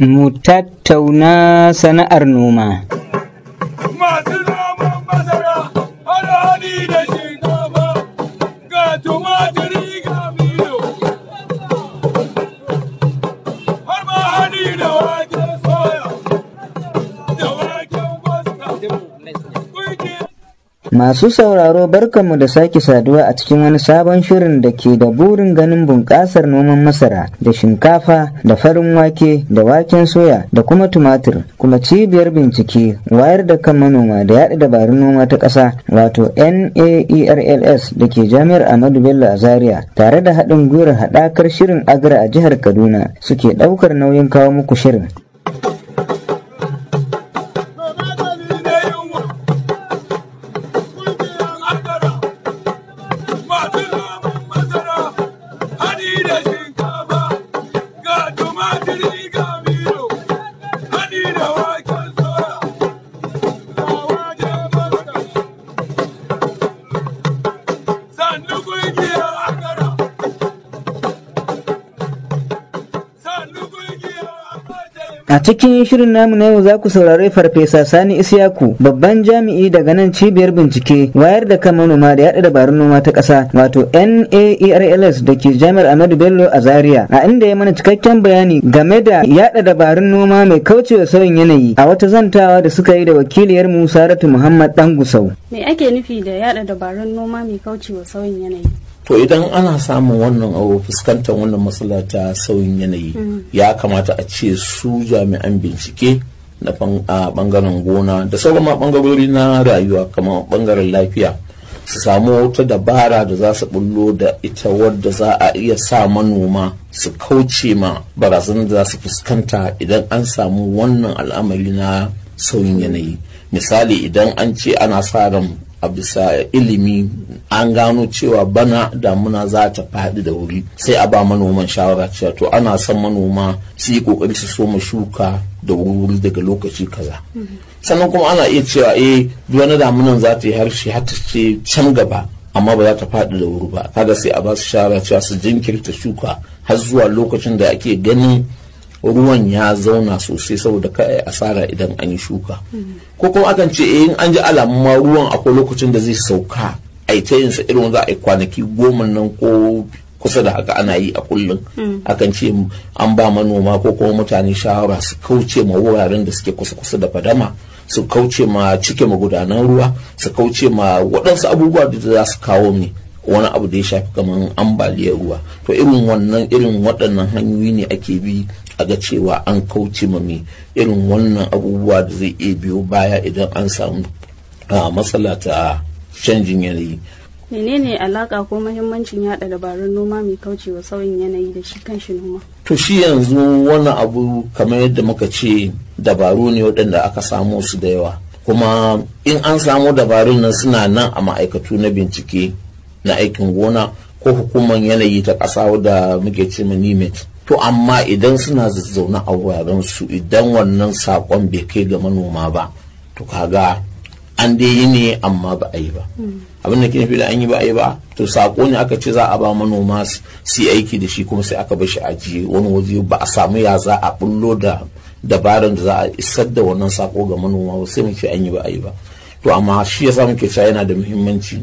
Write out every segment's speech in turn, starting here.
Mu tattauna sana'ar noma. Masu noman masara, alhali da shinkafa, ga tumatiri ga milo, har ma hali da waken soya, da waken gwasta. Masu sauraro barkanmu da sake saduwa a cikin wani sabon shirin da ke da burin ganin bunƙasar noman masara da shinkafa da farin wake da waken soya da kuma tumatir, kuma cibiyar bincike wayar da kan manoma da yaɗa dabarun noma ta ƙasa wato NAERLS da ke jami'ar Ahmadu Bello a Zaria tare da haɗin gwiwar haɗakar shirin Agra a jihar Kaduna suke ɗaukar nauyin kawo muku shirin. A cikin shirin namu na yau za ku saurari Farfesa Sani Isiyaku, babban jami'i daga nan cibiyar bincike wayar da kan manoma da yaɗa dabarun noma ta ƙasa wato NAERLS da ke jami'ar Ahmadu Bello a Zaria, a inda ya mana cikakken bayani game da yaɗa dabarun noma mai kaucewa sauyin yanayi a wata zantawa da suka yi da wakiliyar mu Saratu Muhammad Dangusau. Me ake nufi da yaɗa dabarun noma mai kaucewa sauyin yanayi? To idan ana samun wannan abu fuskantar wannan matsala ta sauyin yanayi ya kamata a ce su jami'an bincike na bangaren gona da sauran bangarori na rayuwa kamar bangaren lafiya su samu wata dabara da za su bullo da ita wadda za a iya sa manoma su kauce ma barazanar da za su fuskanta idan an samu wannan al'amari na sauyin yanayi. Misali idan an ce ana sa ran a bisa ilimi an gano cewa bana damuna za ta faɗi da wuri, sai a ba manoman shawara cewa to ana son manoma su yi kokari su soma shuka da wuri daga lokaci kaza. Sannan kuma ana iya cewa wani damunan za ta yi harshe har ta ce can gaba amma ba za ta faɗi da wuri ba, kaga sai a ba su shawara cewa su jinkirta shuka har zuwa lokacin da ake ganin ruwan ya zauna sosai saboda kai asara idan an yi shuka. Ko kuma akan ce in an ji alamun ma ruwan akwai lokacin da zai sauka a ta yin sa irin za a yi kwanaki 10 nan ko kusa da haka ana yi a kullum. Akan ce an ba manoma ko kuma mutane shawara su kauce ma wuraren da suke kusa da fadama, su kauce ma cike magudanan ruwa, su kauce ma waɗansu abubuwa da za su kawo ne wani abu da ya shafi kamar ambaliyar ruwa. To irin waɗannan hanyoyi ne ake bi a ga cewa an kauce ma irin wannan abubuwa da zai iya biyo baya idan an samu matsala ta canjin yanayi. Menene alaka ko muhimmancin yada dabarun noma mai kaucewa sauyin yanayi da shi kanshi noma? To shi yanzu wannan abu kamar yadda muka ce dabaru ne waɗanda aka samu su da yawa, kuma in an samu dabarun nan suna nan a ma'aikatu na bincike na aikin gona ko hukumar yanayi ta ƙasa wadda muke ce ma NIMET. To amma idan suna zazzauna a wuraren su, idan wannan sakon bai kai ga manoma ba, to kaga an dai yi ne amma ba a yi ba. Abin da ke nufi da an yi ba a yi ba, to sako ne aka ce za a ba manoma su yi aiki da shi kuma sai aka bar shi ajiye wani waje ba a samu ya za a bullo da dabaran da za a isar da wannan sako ga manoma ba, sai mu ce an yi ba a yi ba. To amma shi yasa muke cewa yana da muhimmanci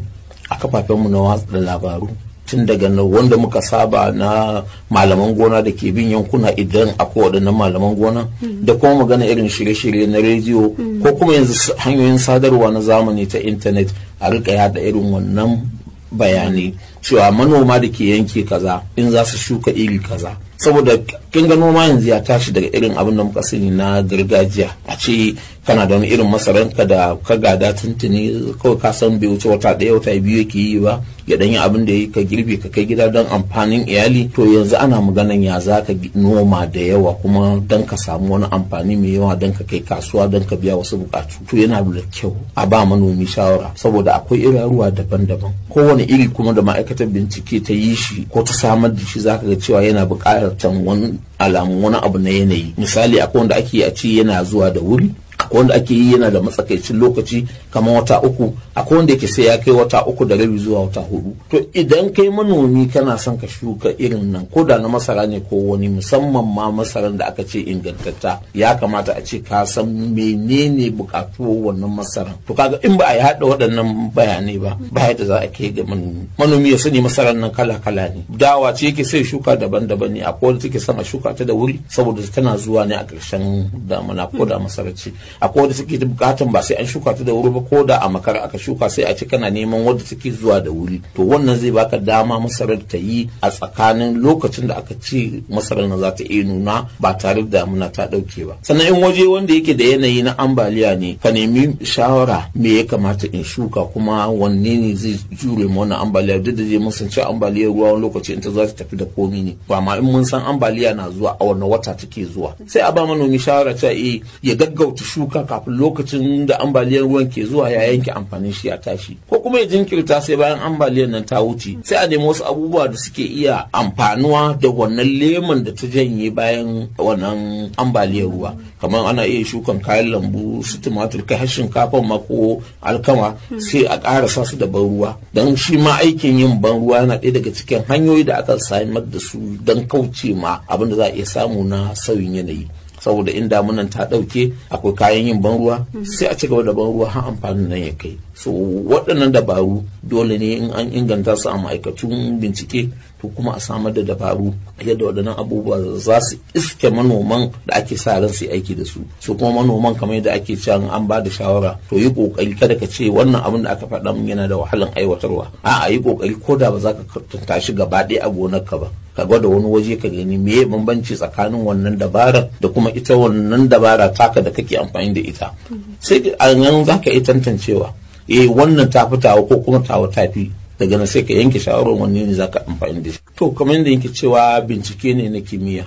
a kafafenmu na watsa labaru, tun daga wanda muka saba na malaman gona da ke bin yankuna idan akwai waɗannan malaman gona, da kuma magana irin shirye-shirye na rediyo ko kuma yanzu hanyoyin sadarwa na zamani ta intanet a rika yada irin wannan bayanai cewa manoma da ke yanke kaza in za su shuka iri kaza. Saboda kin ga noma yanzu ya tashi daga irin abin da muka sani na gargajiya, a ce kana da wani irin masaranka da ka gada tuntuni kawai ka san bai wuce wata ɗaya wata biyu yake yi ba, ya ɗanyi abin da ka girbe ka kai gida don amfanin iyali. To yanzu ana maganan ya za ka noma da yawa kuma don ka samu wani amfani mai yawa don ka kai kasuwa don ka biya wasu bukatu. To yana da kyau a ba manomi shawara, saboda akwai ruwa daban-daban, kowane iri kuma da ma'aikatar bincike ta yi shi ko ta samar da shi za ka ga cewa yana buƙatar wani alamun wani abu na yanayi. Misali akwai wanda ake a ce yana zuwa da wuri, akwai wanda ake yi yana da matsakaicin lokaci kamar wata 3, akwai wanda yake sai ya kai wata 3 da rabi zuwa wata 4. To idan kai manomi kana son ka shuka irin nan ko da na masara ne ko wani, musamman ma masaran da aka ce ingantatta, ya kamata a ce ka san menene bukatuwar wannan masaran. To kaga in ba a haɗa waɗannan bayanai ba yadda za a kai ga manomi ya sani masaran nan kala-kala ne. Dawa ce yake sai shuka daban-daban ne, akwai wanda take son a shuka ta da wuri saboda tana zuwa ne a ƙarshen damuna ko da masarar ce, akwai wanda take bukatan ba sai an shuka ta da wuri ba, ko da a makara aka shuka sai a ce kana neman wanda take zuwa da wuri. To wannan zai baka dama masarar ta yi a tsakanin lokacin da aka ce masarar na za ta iya nuna ba tare da damuna ta dauke ba. Sannan in waje wanda yake da yanayi na ambaliya ne, ka nemi shawara me ya kamata in shuka kuma wanne ne zai jure mu wannan ambaliya. Duk da mun san cewa ambaliyar ruwa wani lokaci in ta za ta tafi da komi ne, to amma in mun san ambaliya na zuwa a wannan wata take zuwa, sai a ba manomi shawara ta ya gaggauta shuka kafin lokacin da ambaliyar ruwan ke zuwa ya yanke amfanin shi ya tashi, ko kuma ya jinkirta sai bayan ambaliyar nan ta wuce, sai a nemi wasu abubuwa da suke iya amfanuwa da wannan leman da ta janye bayan wannan ambaliyar ruwa. Kamar ana iya shukan kayan lambu su tumatur, kai har shinkafa ma ko alkama, sai a ƙarasa su da ban ruwa, don shi ma aikin yin ban ruwa yana ɗaya daga cikin hanyoyi da aka samar da su don kauce ma abin da za a iya samu na sauyin yanayi. Saboda in damunan ta ɗauke akwai kayan yin ban ruwa, sai a ci gaba da ban ruwa har amfanin nan ya kai. So waɗannan dabaru dole ne in an inganta su a ma'aikatun bincike, to kuma a samar da dabaru yadda waɗannan abubuwa za su iske manoman da ake sa ran su aiki da su. So kuma manoman kamar yadda ake cewa an ba da shawara, to yi kokari kada ka ce wannan abin da aka faɗa min yana da wahalan aiwatarwa. A'a, yi kokari ko da ba za ka tashi gaba ɗaya a gonarka ba, ka gwada wani waje ka gani meye bambanci tsakanin wannan dabara da kuma ita wannan dabara taka da kake amfani da ita. Sai a nan za ka iya tantancewa wannan ta fi tawa ko kuma tawa ta fi, daga nan sai ka yanke shawarar wanne ne za ka amfani da shi. To kamar yadda yake cewa bincike ne na kimiyya,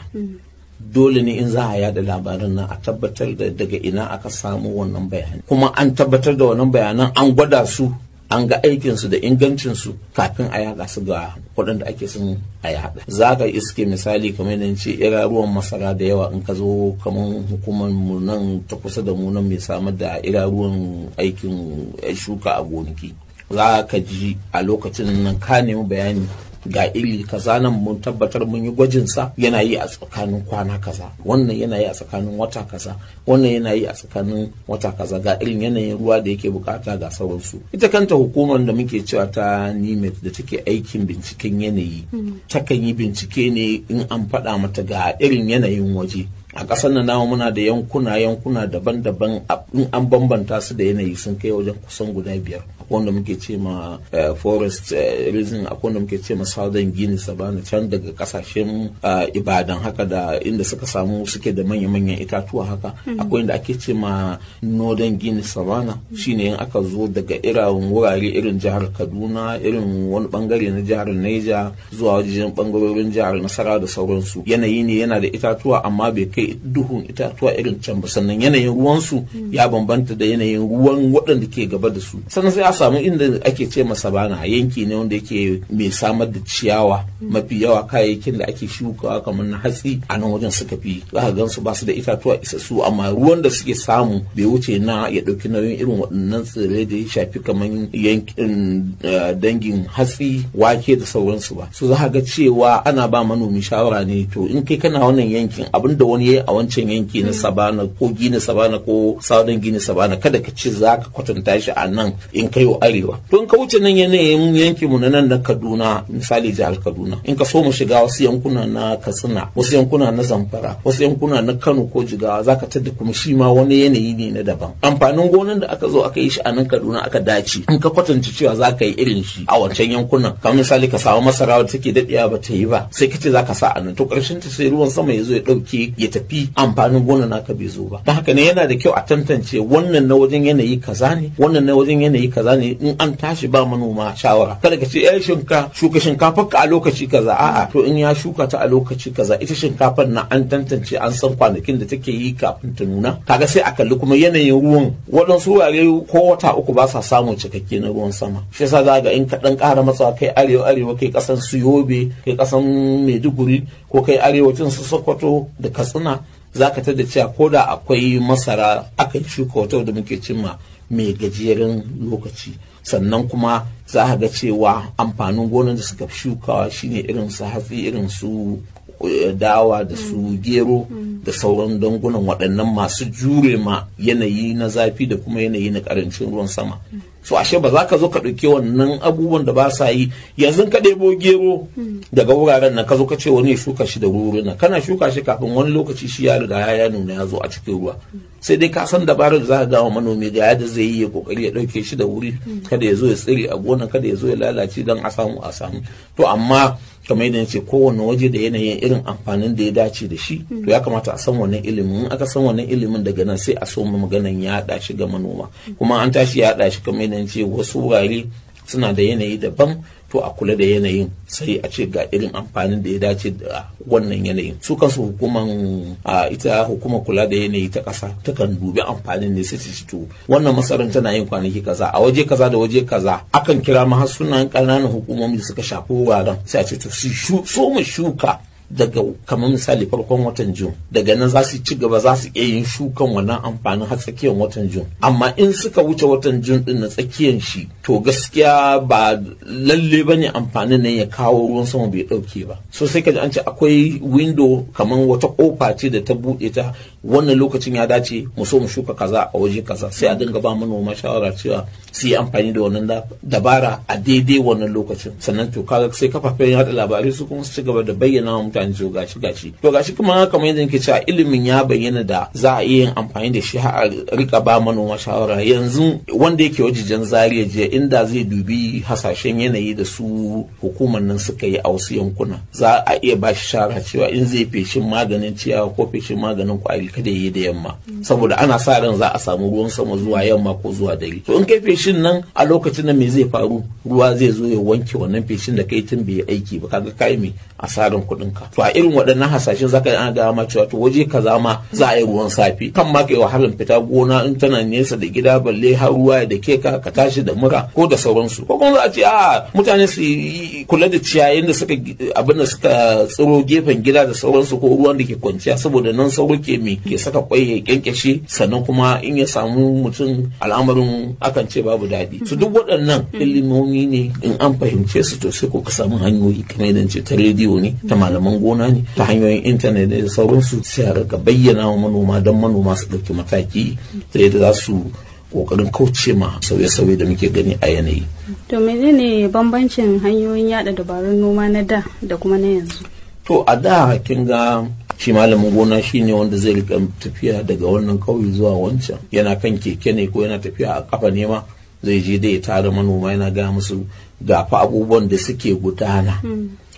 dole ne in za a yada labaran nan a tabbatar da daga ina aka samu wannan bayani, kuma an tabbatar da wannan bayanan an gwada su, an ga aikinsu da ingancinsu kafin a yada su ga waɗanda ake son a yada. Za ka iske misali kamar yadda ce iraruwan masara da yawa, in ka zo kamar hukumar mu nan ta kusa da mu nan mai samar da iraruwan aikin shuka a gonaki, za ka ji a lokacin nan ka nemi bayani ga iri kaza nan mun tabbatar mun yi gwajin sa yana yi a tsakanin kwana kaza, wannan yana yi a tsakanin wata kaza, wannan yana yi a tsakanin wata kaza, ga irin yanayin ruwa da yake bukata ga sauransu. Ita kanta hukumar da muke cewa ta NIMET da take aikin binciken yanayi, takan yi bincike ne in an faɗa mata ga irin yanayin waje. A ƙasar nan namu muna da yankuna daban-daban, in an bambanta su da yanayi sun kai wajen kusan guda 5. Wanda muke ce ma forest region, akwai wanda muke ce ma southern Guinea Savannah, can daga kasashen Ibadan haka da inda suka samu suke da manya-manyan itatuwa haka. Akwai inda ake ce ma northern Guinea Savannah, shine in aka zo daga irin wurare irin jihar Kaduna, irin wani bangare na jihar Niger zuwa wajen bangarorin jihar Nasarawa da sauransu. Yanayi ne yana da itatuwa amma bai kai duhun itatuwa irin can ba, sannan yanayin ruwansu ya bambanta da yanayin ruwan waɗanda ke gaba da su. Sannan sai a samu inda ake ce masa sabana, yanki ne wanda yake mai samar da ciyawa, mafi yawa kayayyakin da ake shukawa kamar na hatsi a nan wajen suka fi, za ka gan su ba su da itatuwa isassu, amma ruwan da suke samu bai wuce na ya ɗauki nauyin irin waɗannan tsirrai da ya shafi kamar yankin dangin hatsi, wake da sauransu ba. So za ka ga cewa ana ba manomi shawara ne, to in kai kana wannan yankin abinda wani a wancan yanki na Savana ko Gini Savana ko Southern Gini Savana, kada ka ce za ka kwatanta shi a nan in kai wa arewa. To in ka wuce nan yanayin yankin mu na nan na Kaduna, misali jihar Kaduna, in ka so mu shiga wasu yankuna na Katsina, wasu yankuna na Zamfara, wasu yankuna na Kano ko Jigawa, za ka tada kuma shi ma wani yanayi ne na daban. Amfanin gonan da aka zo aka yi shi a nan Kaduna aka dace, in ka kwatanta cewa za ka yi irin shi a wancan yankunan, kamar misali ka samu masara wadda take daɗewa ba ta yi ba, sai ka ce za ka sa a nan, to ƙarshen ta sai ruwan sama ya zo ya ɗauke ya tafi, amfanin gona naka bai zo ba. Don haka ne yana da kyau a tantance wannan na wajen yanayi kaza ne, wannan na wajen yanayi kaza ne. In an tashi ba manoma shawara, kada ka ce shuka shinkafar ka a lokaci kaza, a'a, to in ya shuka ta a lokaci kaza, ita shinkafar na an tantance, an san kwanakin da take yi kafin ta nuna. Kaga sai a kalli kuma yanayin ruwan, waɗansu wurare ko wata 3 ba sa samun cikakke na ruwan sama. Shi yasa za ga in ka ɗan ƙara matsawa kai arewa kai ƙasan su Yobe, kai ƙasan Maiduguri ko kai arewacin su Sokoto da Katsina, za ka tada cewa ko da akwai masara akan shuka wata da muke cimma mai gajeren lokaci, sannan kuma za a ga cewa amfanin gonan da suka shukawa shine irin su hatsi, irin su dawa da su gero da sauran dangunan waɗannan masu jure ma yanayi na zafi da kuma yanayi na ƙarancin ruwan sama. So ashe ba za ka zo ka ɗauki wannan abubuwan da ba sa yi, yanzu ka ɗebo gero daga wuraren nan ka zo ka ce wani ya shuka shi da wuri na kana shuka shi kafin wani lokaci shi ya riga ya nuna ya zo a cikin ruwa. Sai dai ka san dabarar da za ka gawa manomi ga yadda zai yi ya kokari ya ɗauke shi da wuri, kada ya zo ya tsire a gona, kada ya zo ya lalace don a samu. To amma kamar yadda ce kowane waje da yanayin irin amfanin da ya dace da shi, to ya kamata a san wannan ilimin. In aka san wannan ilimin daga nan sai a so maganan ya haɗa shi ga manoma, kuma an tashi ya haɗa shi kamar yadda ce wasu wurare suna da yanayi daban, to a kula da yanayin sai a ce ga irin amfanin da ya dace da wannan yanayin. Su kansu ita hukumar kula da yanayi ta ƙasa takan dubi amfanin ne sai ci to wannan masarar tana yin kwanaki kaza a waje kaza da waje kaza, akan kira ma har sunan ƙananan hukumomi da suka shafi wuraren sai a ce to so mu shuka daga kamar misali farkon watan Jun, daga nan za su ci gaba, za su iya yin shukan wannan amfanin har tsakiyar watan Jun. Amma in suka wuce watan Jun din na tsakiyar shi, to gaskiya ba lalle bane amfanin nan ya kawo ruwan sama bai dauke ba. So sai kaji an ce akwai window kamar wata kofa ce da ta bude ta, wannan lokacin ya dace mu so mu shuka kaza a waje kaza, sai a dinga ba manoma shawara cewa su yi amfani da wannan dabara a daidai wannan lokacin. Sannan to kaga sai kafafen yada labarai su kuma su ci gaba da bayyana wa mutane to gashi kuma kamar yadda nake cewa ilimin ya bayyana da za a iya yin amfani da shi a rika ba manoma shawara. Yanzu wanda yake wajejen Zaria jiya inda zai dubi hasashen yanayi da su hukumar nan suka yi a wasu yankuna, za a iya ba shi shawara cewa in zai feshin maganin ciyawa ko feshin maganin kwari kada ya yi da yamma, saboda ana sa ran za a samu ruwan sama zuwa yamma ko zuwa dare. To in kai feshin nan a lokacin nan me zai faru? Ruwa zai zo ya wanke wannan feshin da kai tun bai aiki ba, kaga kai me asaran kuɗin ka. To a irin waɗannan hasashen zaka yi ana gaya ma cewa to waje kaza ma za a yi ruwan safe, kan ma kai wahalar fita gona in tana nesa da gida balle har ruwa ya dake ka tashi da mura ko da sauransu. Ko kuma za a ce mutane su kula da ciyayin da suka tsiro gefen gida da sauransu, ko ruwan da ke kwanciya, saboda nan sauro ke saka kwai ya kyankyashe, sannan kuma in ya samu mutum al'amarin akan ce babu daɗi. Su duk waɗannan ilimomi ne in an fahimce su to sai ko ka samu hanyoyi kamar yadda ce ta rediyo ne, ta malaman gona ne, ta hanyoyin intanet da sauransu, sai a rika bayyana wa manoma don manoma su ɗauki mataki da yadda za su kokarin kauce ma sauye-sauye da muke gani a yanayi. To menene bambancin hanyoyin yada dabarun noma na da da kuma na yanzu? To a da kin ga shi malamin gona shine wanda zai rika tafiya daga wannan kauye zuwa wancan, yana kan keke ne ko yana tafiya a kafa ne ma, zai je da ya tara manoma yana ga musu gafa abubuwan da suke gudana.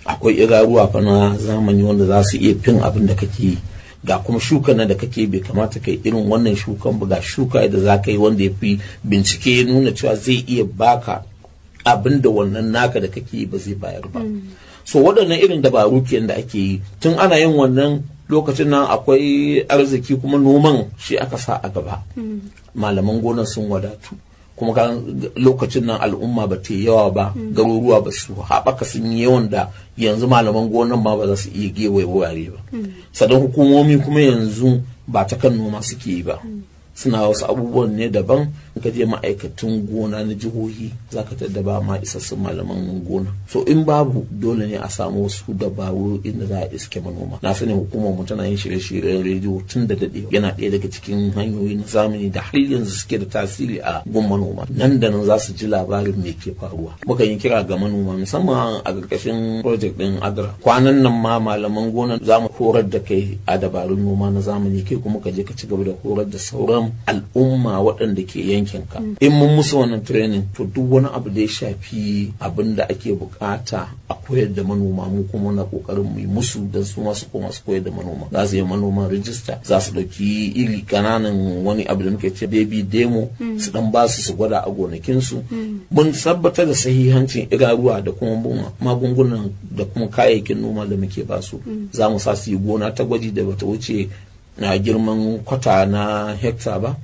Akwai iraruwa fa na zamani wanda za su iya fin abin da kake yi, ga kuma shuka na da kake bai kamata kai irin wannan shukan ba, ga shuka da za ka yi wanda ya fi bincike ya nuna cewa zai iya baka abin da wannan naka da kake yi ba zai bayar ba. So waɗannan irin dabaru kenan da ake yi tun ana yin wannan lokacin nan, akwai arziki kuma noman shi aka sa a gaba. Malaman gonan sun wadatu, kuma kan lokacin nan al'umma ba ta yawa ba, garuruwa ba su haɓaka sun yi yawan da yanzu malaman gonan ma ba za su iya gewaye wurare ba. Sannan hukumomi kuma yanzu ba ta kan noma suke yi ba, suna wasu abubuwan ne daban. ka je ma'aikatan gona na jihohi za ka tada ba ma isassun malaman gona. So in babu, dole ne a samu wasu dabaru inda za a iske manoma. Na sani hukumar mu tana yin shirye-shiryen rediyo tun da daɗewa, yana ɗaya daga cikin hanyoyi na zamani da har yanzu suke da tasiri a gun manoma. Nan da nan za su ji labarin me ke faruwa. Muka yi kira ga manoma musamman a ƙarƙashin project ɗin Agra. Kwanan nan ma malaman gona za mu horar da kai a dabarun noma na zamani, kai kuma ka je ka ci gaba da horar da sauran al'umma waɗanda ke yankinka. In mun musu wannan training, to duk wani abu da ya shafi abin da ake bukata a koyar da manoma, mu kuma na kokarin mu yi musu don su masu koma su koyar da manoma. Za su yi manoman rijista, za su ɗauki iri ƙananan wani abu da muke ce baby demo, su dan ba su gwada a gonakinsu. Mun tabbatar da sahihancin iraruwa da kuma magungunan da kuma kayayyakin noma da muke ba su. Za mu sa su yi gona ta gwaji da bata wuce na girman kwata na hekta ba,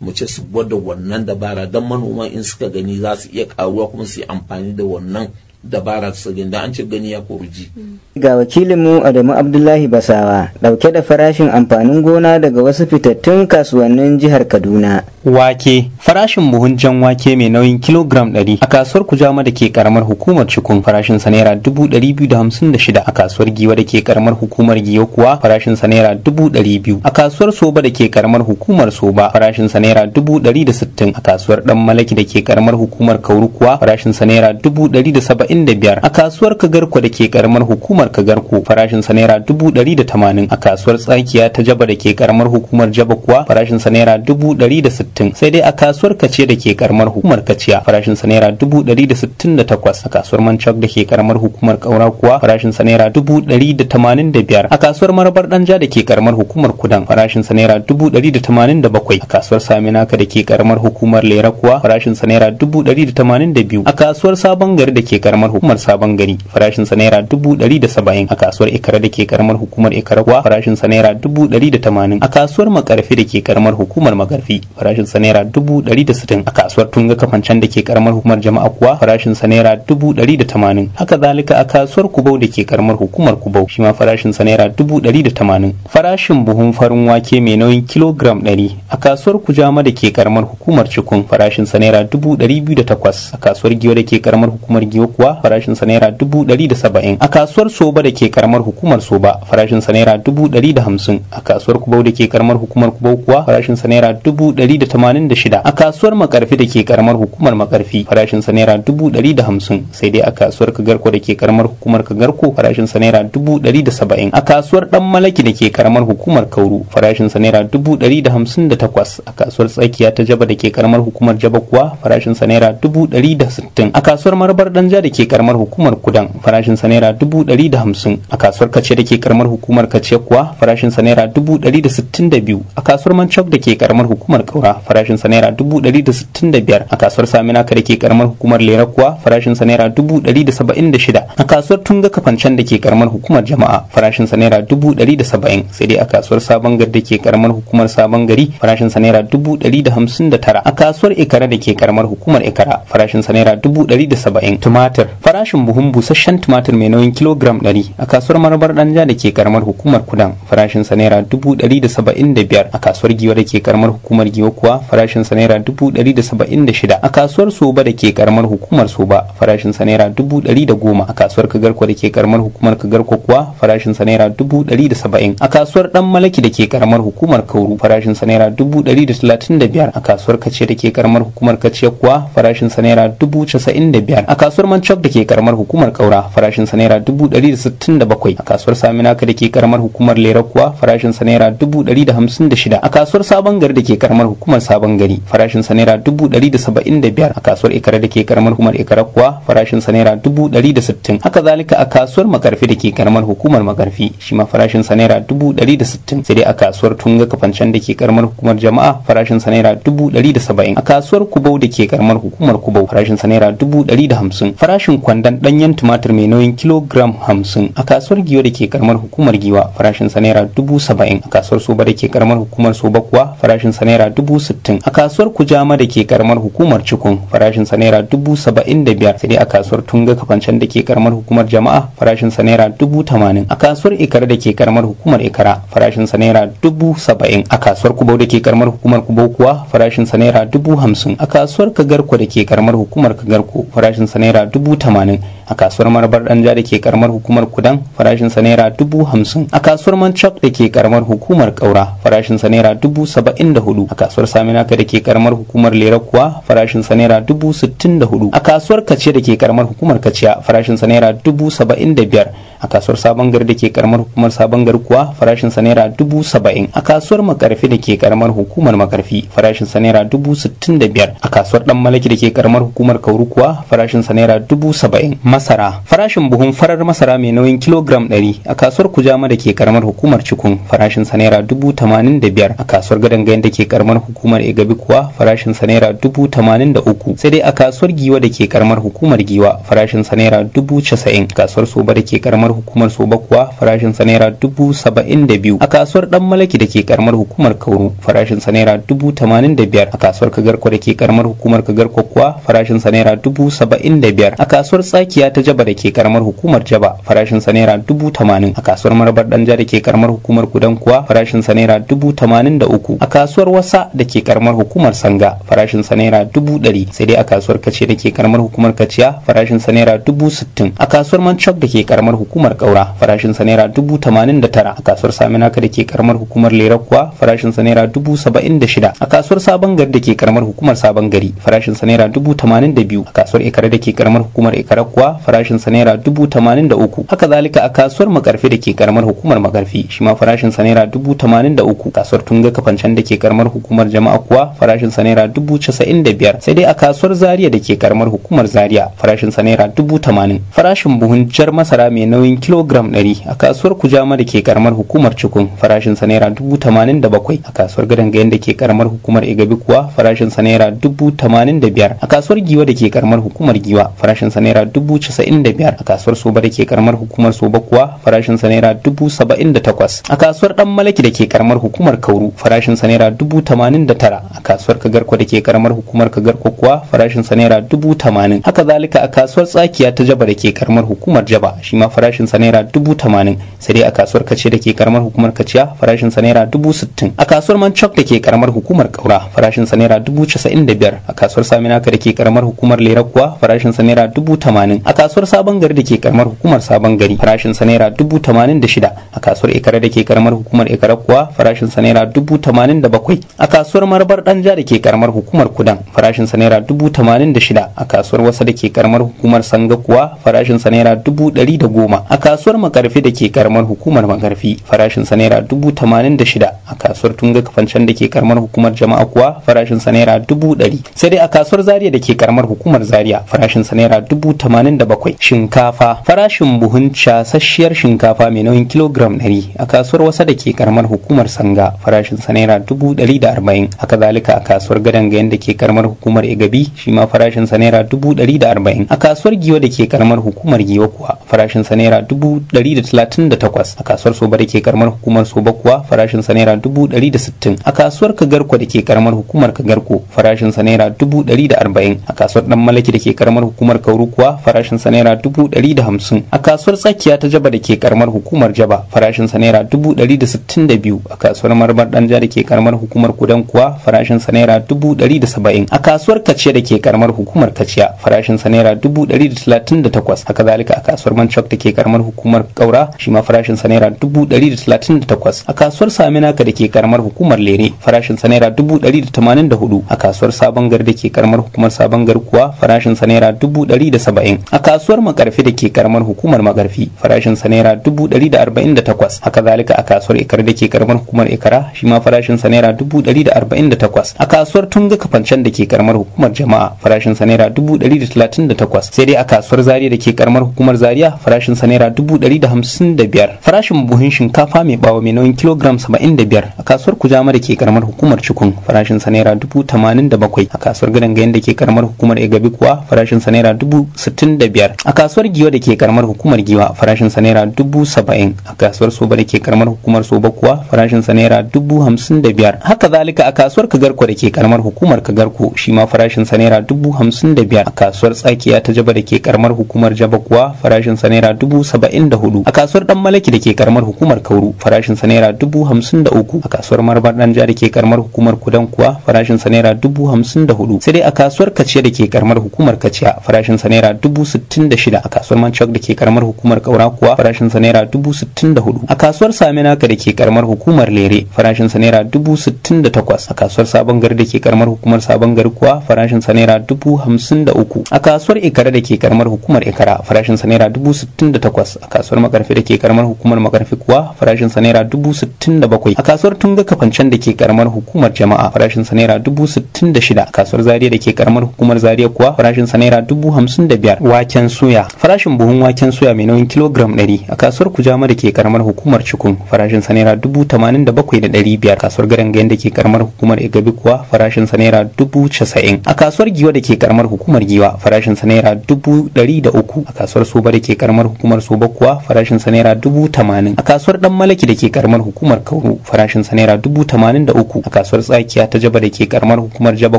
mu ce su gwada wannan dabara don manoma in suka gani za su iya karuwa kuma su yi amfani da wannan dabara su gani da an ce gani ya koruji. Ga wakilinmu Adamu Abdullahi Basawa dauke da farashin amfanin gona daga wasu fitattun kasuwannin jihar Kaduna. Wake, farashin buhun jan wake mai nauyin kilogram 100 a kasuwar Kujama da ke karamar hukumar Cikun farashin sa naira 256, a kasuwar Giwa da ke karamar hukumar Giwa kuwa farashin sa naira 200, a kasuwar Soba da ke karamar hukumar Soba farashin sa naira 160, a kasuwar Dan Malaki da ke karamar hukumar Kauru kuwa farashin sa naira 175, a kasuwar Kagarko da ke karamar hukumar Kagarko farashin sa naira 180, a kasuwar Tsakiya ta Jaba da ke karamar hukumar Jaba kuwa farashin sa naira 160, sai dai a kasuwar Kace da ke karamar hukumar Kaciya farashin sa naira 168, a kasuwar Manchok da ke karamar hukumar Kaura kuwa farashin sa naira 185, a kasuwar Marabar Danja da ke karamar hukumar Kudan farashin sa naira 187, a kasuwar Saminaka da ke karamar hukumar Lera kuwa farashin sa naira 182, a kasuwar Sabon Gari da ke karamar hukumar Sabon Gari farashin sa naira 170, a kasuwar Ikara da ke karamar hukumar Ikara kuwa farashin sa naira 180, a kasuwar Makarfi da ke karamar hukumar Makarfi farashin sa naira 160, a kasuwar Tunga Kafancan da ke karamar hukumar Jama'a kuwa farashin sa naira 180, haka zalika a kasuwar Kubau da ke karamar hukumar Kubau shi ma farashin sa naira 180. Farashin buhun farin wake mai nauyin kilogram 100 a kasuwar Kujama da ke karamar hukumar Cikun farashin sa naira 208, a kasuwar Giwa da ke karamar hukumar Giwa kuwa farashin sa naira 170, a kasuwar Soba da ke karamar hukumar Soba farashin sa naira 150, a kasuwar Kubau da ke karamar hukumar Kubau kuwa farashin sa naira 186, a kasuwar Makarfi da ke karamar hukumar Makarfi farashin sa naira 150, sai dai a kasuwar Kagarko da ke karamar hukumar Kagarko farashin sa naira 170, a kasuwar Dan Malaki da ke karamar hukumar Kauru farashin sa naira 158, a kasuwar Tsakiya ta Jaba da ke karamar hukumar Jaba kuwa farashin sa naira 160, a kasuwar Marabar Danja da ke karamar hukumar Kudan farashin sa naira 150, a kasuwar Kace da ke karamar hukumar Kace kuwa farashin sa naira 162, a kasuwar Manchok da ke karamar hukumar Kaura farashin sa naira 165, a kasuwar Saminaka da ke karamar hukumar Lera kuwa farashin sa naira 176, a kasuwar Tunga Kafancan da ke karamar hukumar Jama'a farashin sa naira 170, sai dai a kasuwar Sabon Gari da ke karamar hukumar Sabon Gari farashin sa naira 159, a kasuwar Ikara da ke karamar hukumar Ikara farashin sa naira 170. Tumatir, farashin buhun busasshen tumatir mai nauyin kilogram 100 a kasuwar Marabar Danja da ke karamar hukumar Kudan farashin sa naira 175, a kasuwar Giwa da ke karamar hukumar Giwa kuwa farashin sa naira 176, a kasuwar Soba da ke karamar hukumar Soba farashin sa naira 110, a kasuwar Kagarko da ke karamar hukumar Kagarko kuwa farashin sa naira 170, a kasuwar Dan Malaki da ke karamar hukumar Kauru farashin sa naira 135, a kasuwar Kace da ke karamar hukumar Kace kuwa farashin sa naira 95, a kasuwar Manchok da ke karamar hukumar Kaura farashin sa naira 167, a kasuwar Saminaka da ke karamar hukumar Lera kuwa farashin sa naira 156, a kasuwar Sabon Gari da ke karamar hukumar Sabon Gari farashin sa naira 175, a kasuwar Ikara da ke karamar hukumar Ikara kuwa farashin sa naira 160, haka zalika a kasuwar Makarfi da ke karamar hukumar Makarfi shi ma farashin sa naira 160, sai dai a kasuwar Tunga Kafancan da ke karamar hukumar Jama'a farashin sa naira 170, a kasuwar Kubau da ke karamar hukumar Kubau farashin sa naira 150. Farashin kwandon danyen tumatir mai nauyin kilogram 50 a kasuwar Giwa da ke karamar hukumar Giwa farashin sa naira 70, a kasuwar Soba da ke karamar hukumar Soba kuwa farashin sa naira 60, a kasuwar Kujama da ke karamar hukumar Cikun farashin sa naira 75, sai dai a kasuwar Tunga Kafancan da ke karamar hukumar Jama'a farashin sa naira 80, a kasuwar Ikara da ke karamar hukumar Ikara farashin sa naira 70, a kasuwar Kubau da ke karamar hukumar Kubau kuwa farashin sa naira 50, a kasuwar Kagarko da ke karamar hukumar Kagarko farashin sa naira 80, a kasuwar Marabar Danja da ke karamar hukumar Kudan farashin sa naira 50, a kasuwar Manchok da ke karamar hukumar Kaura farashin sa naira 74, a kasuwar Saminaka da ke karamar hukumar Lera kuwa farashin sa naira 64, a kasuwar Kace da ke karamar hukumar Kaciya farashin sa naira 75, a kasuwar Sabon Gari da ke karamar hukumar Sabon Gari kuwa farashin sa naira 70, a kasuwar Makarfi da ke karamar hukumar Makarfi farashin sa naira 65, a kasuwar Dan Malaki da ke karamar hukumar Kauru kuwa farashin sa naira 70. Masara, farashin buhun farar masara mai nauyin kilogram 100 a kasuwar Kujama da ke karamar hukumar Cikun farashin sa naira 85, a kasuwar Gadangayen da ke karamar hukumar Igabi kuwa farashin sa naira 83, sai dai a kasuwar Giwa da ke karamar hukumar Giwa farashin sa naira 90, kasuwar Soba da ke karamar karamar hukumar Soba kuwa farashin sa naira 72,000. A kasuwar Dan Malaki da ke karamar hukumar Kauru farashin sa naira 85,000. A kasuwar Kagarko da ke karamar hukumar Kagarko kuwa farashin sa naira 75,000. A kasuwar Tsakiya ta Jaba da ke karamar hukumar Jaba farashin sa naira 80,000. A kasuwar Marabar Danja da ke karamar hukumar Kudan kuwa farashin sa naira 83,000. A kasuwar Wasa da ke karamar hukumar Sanga farashin sa naira 100,000. Sai dai a kasuwar Kace da ke karamar hukumar Kaciya farashin sa naira 60,000. A kasuwar Mancok da ke karamar hukumar Kaura farashin sa naira 89,000. A kasuwar Saminaka da ke karamar hukumar Lera kuwa farashin sa naira 76,000. A kasuwar Sabon Gari da ke karamar hukumar Sabon Gari farashin sa naira 82,000. A kasuwar Ikare da ke karamar hukumar Ikare kuwa farashin sa naira 83,000. Haka zalika a kasuwar Makarfi da ke karamar hukumar Makarfi shi ma farashin sa naira 83,000. Kasuwar Tunga Kafancan da ke karamar hukumar Jama'a kuwa farashin sa naira 95,000. Sai dai a kasuwar Zaria da ke karamar hukumar Zaria farashin sa naira 80,000. Farashin buhun jar masara mai nauyin kilogram 100 a kasuwar Kujama da ke karamar hukumar Cikun farashin sa naira 87,000. A kasuwar Gadangayen da ke karamar hukumar Igabi kuwa farashin sa naira 85,000. A kasuwar Giwa da ke karamar hukumar Giwa farashin sa naira 95,000. A kasuwar Soba da ke karamar hukumar Soba kuwa farashin sa naira 78,000. A kasuwar Dan Malaki da ke karamar hukumar Kauru farashin sa naira 89,000. A kasuwar Kagarko da ke karamar hukumar Kagarko kuwa farashin sa naira 80,000. Haka zalika a kasuwar Tsakiya ta Jaba da ke karamar hukumar Jaba shi ma farashin sa naira 80,000. Sai dai a kasuwar Kace da ke karamar hukumar Kaciya farashin sa naira 60,000. A kasuwar Mancok da ke karamar hukumar Kaura farashin sa naira 95,000. A kasuwar Saminaka da ke karamar hukumar Lera kuwa farashin sa naira 80,000. A kasuwar Sabon Gari da ke karamar hukumar Sabon Gari farashin sa naira 86,000. A kasuwar Ikare da ke karamar hukumar Ikare kuwa farashin sa naira 87,000. A kasuwar Marabar Danja da ke karamar hukumar Kudan farashin sa naira 86,000. A kasuwar Wasa da ke karamar hukumar Sanga kuwa farashin sa naira 110,000. A kasuwar Makarfi da ke karamar hukumar Makarfi farashin sa naira 86,000. A kasuwar Tunga Kafancan da ke karamar hukumar Jama'a kuwa farashin sa naira 100,000. Sai dai a kasuwar Zaria da ke karamar hukumar Zaria farashin sa naira 87,000. Shinkafa farashin buhun casasshiyar shinkafa mai nauyin kilogram 100 a kasuwar Wasa da ke karamar hukumar Sanga farashin sa naira 140. Haka zalika a kasuwar Gadangayen da ke karamar hukumar Igabi shi ma farashin sa naira 140. A kasuwar Giwa da ke karamar hukumar Giwa kuwa farashin sa naira 138. A kasuwar Soba da ke karamar hukumar Soba kuwa farashin sa naira 160. A kasuwar Kagarko da ke karamar hukumar Kagarko farashin sa naira 140. A kasuwar Dan Malaki da ke karamar hukumar Kauru kuwa farashin sa naira 150. A kasuwar Tsakiya ta Jaba da ke karamar hukumar Jaba farashin sa naira 162. A kasuwar Marbar Danja da ke karamar hukumar Kudan kuwa farashin sa naira 170. A kasuwar Kaciya da ke karamar hukumar Kaciya farashin sa naira 138. Haka zalika a kasuwar Mancok da ke karamar hukumar Kaura shi ma farashin sa naira 138. A kasuwar Saminaka da ke karamar hukumar Lere farashin sa naira 184. A kasuwar Sabon Gari da ke karamar hukumar Sabon Gari kuwa farashin sa naira 170. A kasuwar Makarfi da ke karamar hukumar Makarfi farashin sa naira 148. Haka zalika a kasuwar Ikare da ke karamar hukumar Ikara shi ma farashin sa naira 148. A kasuwar Tunga Kafancan da ke karamar hukumar Jama'a farashin sa naira 138. Sai dai a kasuwar Zaria da ke karamar hukumar Zaria farashin sa naira 155. Farashin buhun shinkafa mai bawo mai nauyin kilogram 75 a kasuwar Kujama da ke karamar hukumar Cikun farashin sa naira 87,000. A kasuwar Gadangayen da ke karamar hukumar Igabi kuwa farashin sa naira 65,000. A kasuwar Giwa da ke karamar hukumar Giwa farashin sa naira 70,000. A kasuwar Soba da ke karamar hukumar Soba kuwa farashin sa naira 55,000. Haka zalika a kasuwar Kagarko da ke karamar hukumar Kagarko shi ma farashin sa naira 55,000. A kasuwar Tsakiya ta Jaba da ke karamar hukumar Jaba kuwa farashin sa naira 74,000. A kasuwar Dan Malaki da ke karamar hukumar Kauru farashin sa naira 53,000. A kasuwar Marbar Danja da ke karamar hukumar Kudan kuwa farashin sa naira 54,000. Sai dai a kasuwar Kaciya da ke karamar hukumar Kaciya farashin sa naira 66,000. A kasuwar Mancok da ke karamar hukumar Kaura kuwa farashin sa naira 64,000. A kasuwar Saminaka da ke karamar hukumar Lere farashin sa naira 68,000. A kasuwar Sabon Gari da ke karamar hukumar Sabon Gari kuwa farashin sa naira 53,000. A kasuwar Ikare da ke karamar hukumar Ikara farashin sa naira 68,000. A kasuwar Makarfi da ke karamar hukumar Makarfi kuwa farashin sa naira 67,000. A kasuwar Tunga Kafancan da ke karamar hukumar Jama'a farashin sa naira 66,000. A kasuwar Zaria da ke karamar hukumar Zaria kuwa farashin sa naira 55,000. Waken suya farashin buhun waken suya mai nauyin kilogram 100 a kasuwar Kujama da ke karamar hukumar Cikun farashin sa naira 87,500. Kasuwar Gadangayen da ke karamar hukumar Igabi kuwa farashin sa naira 90,000. A kasuwar Giwa da ke karamar hukumar Giwa farashin sa naira 103. A kasuwar Soba da ke karamar hukumar hukumar Soba kuwa farashin sa naira 80,000. A kasuwar Dan Malaki da ke karamar hukumar Kauru farashin sa naira 83,000. A kasuwar Tsakiya ta Jaba da ke karamar hukumar Jaba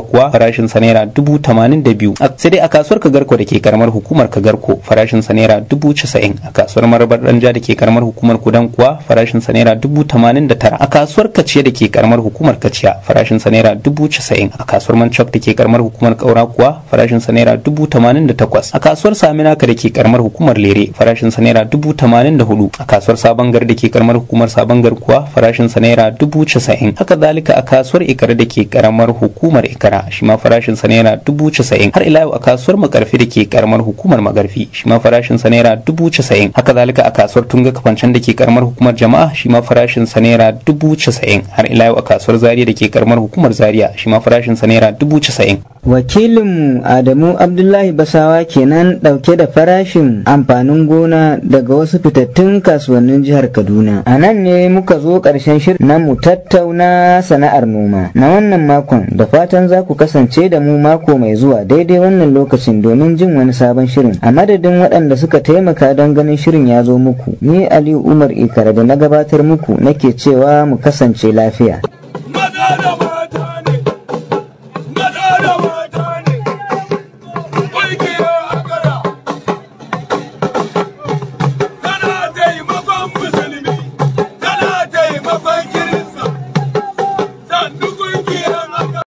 kuwa farashin sa naira 82,000. Sai dai a kasuwar Kagarko da ke karamar hukumar Kagarko farashin sa naira 90,000. A kasuwar Marabar Danja da ke karamar hukumar Kudan kuwa farashin sa naira 89,000. A kasuwar Kaciya da ke karamar hukumar Kaciya farashin sa naira 90,000. A kasuwar Manchok da ke karamar hukumar Kaura kuwa farashin sa naira 88,000. A kasuwar Saminaka da ke karamar hukumar Lere farashin sa naira 84,000. A kasuwar Sabon Gari da ke karamar hukumar Sabon Gari kuwa farashin sa naira 90,000. Haka zalika a kasuwar Ikara da ke karamar hukumar Ikara shi ma farashin sa naira 90,000. Har ila yau a kasuwar Makarfi da ke karamar hukumar Magarfi shi ma farashin sa naira 90,000. Haka zalika a kasuwar Tunga Kafancan da ke karamar hukumar Jama'a shi ma farashin sa naira 90,000. Har ila yau a kasuwar Zaria da ke karamar hukumar Zaria shi ma farashin sa naira 90,000. Wakilinmu Adamu Abdullahi Basawa kenan dauke da farashin amfanin gona daga wasu fitattun kasuwannin jihar Kaduna. A nan ne muka zo ƙarshen shirin na mu tattauna sana'ar noma na wannan makon, da fatan za ku kasance da mu mako mai zuwa daidai wannan lokacin domin jin wani sabon shirin. A madadin waɗanda suka taimaka don ganin shirin ya zo muku, ni Aliyu Umar Ikara da na gabatar muku nake cewa mu kasance lafiya.